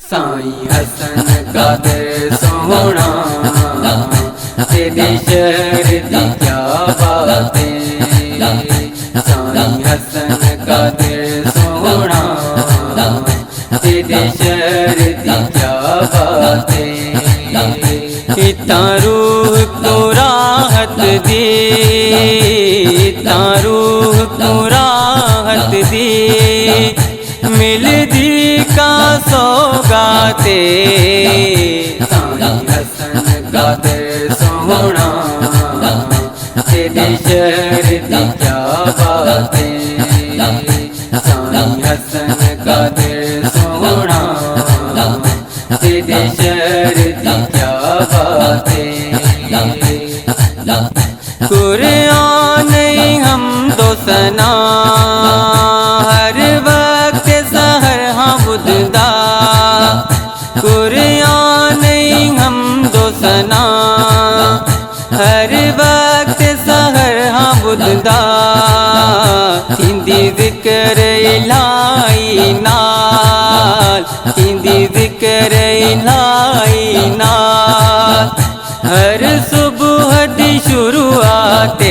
سائیں حسن قادر سونا تیرے شہر دی کیا باتیں، سائیں حسن قادر سونا تیرے شہر دی کیا باتیں، اتنا روح کو راحت دی، اتنا روح کو راحت دی، مل دی کا سوگاتے، سائیں حسن قادر سونا تیرے شہر دی کیا باتیں، سائیں حسن قادر سونا تیرے شہر دی کیا باتیں، قرآن حمد و ثنا ہر وقت سحر حمد دا، قرآن حمد و ثنا ہر وقت سحر حمد دا، تیندی ذکر الہی نال، تیندی ذکر الہی نال، ہر صبح دی شروعات،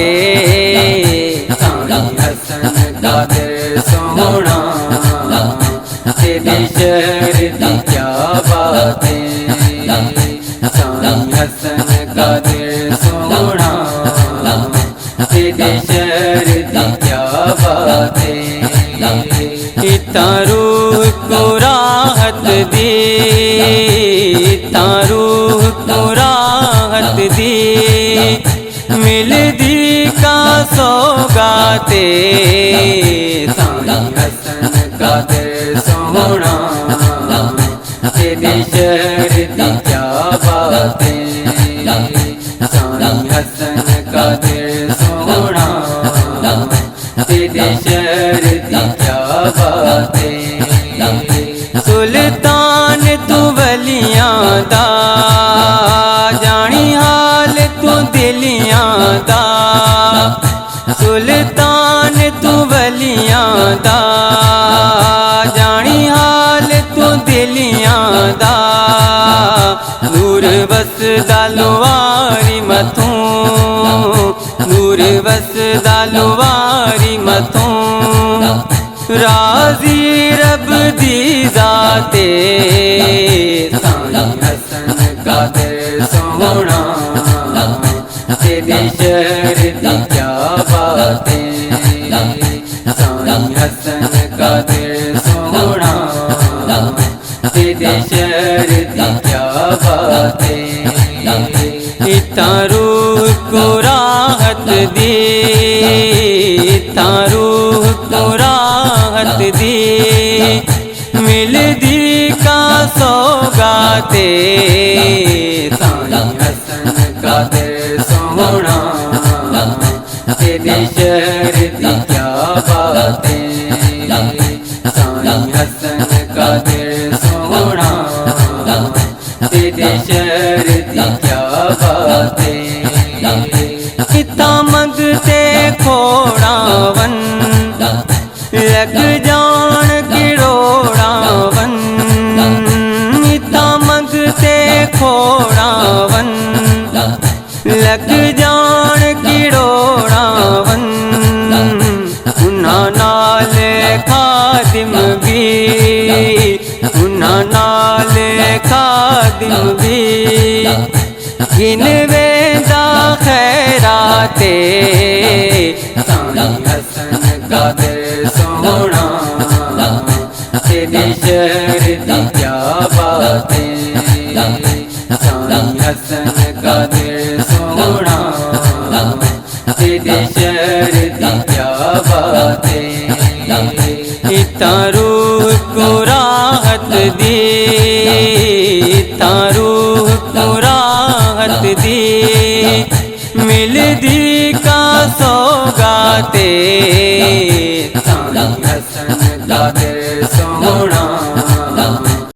سائیں حسن قادر سونا تیرے شہر دی کیا باتیں، سائیں حسن قادر سونا تیرے شہر دی کیا باتیں، اتنا روح کو راحت دی، اتنا روح کو راحت دی، مل دی کا سوگاتے، سائیں حسن قادر سونا تیرے شہر دی کیا باتیں، سائیں حسن قادر سونا تیرے شہر دی کیا باتیں، سلطان تو ولیاں دا جانی حال تو دلیاں دا، سلطان تو ولیاں دا جانی حال تو دلیاں دا، نور وسدا لواری متوں، نور وسدا لواری متوں، راضی رب دی ذاتے، سائیں حسن قادر سونا تیرے شہر دی کیا باتیں، سائیں حسن قادر سونا تیرے شہر دی کیا باتیں، اتنا روح کو راحت دی، اتنا روح کو راحت دی، مل دی کا سوگاتے، سائیں حسن قادر سونا تیرے شہر دی کیا باتیں، سائیں حسن قادر سونا تیرے شہر دی کیا باتیں، اتنا منگتے کھوڑا ون لگ جان کروڑا ون، اتنا منگتے کھوڑا ون لگ جان کروڑا ون، انہاں نال خادم بھی، انہاں نال خادم بھی، گنویں دا خیراتے، سائیں حسن قادر سونا تیرے شہر دی کیا باتیں، سائیں حسن قادر سونا تیرے شہر دی کیا باتیں، اتنا روح کو راحت دی، اتنا روح کو راحت دی، مل دی کا سوگاتے، سائیں حسن قادر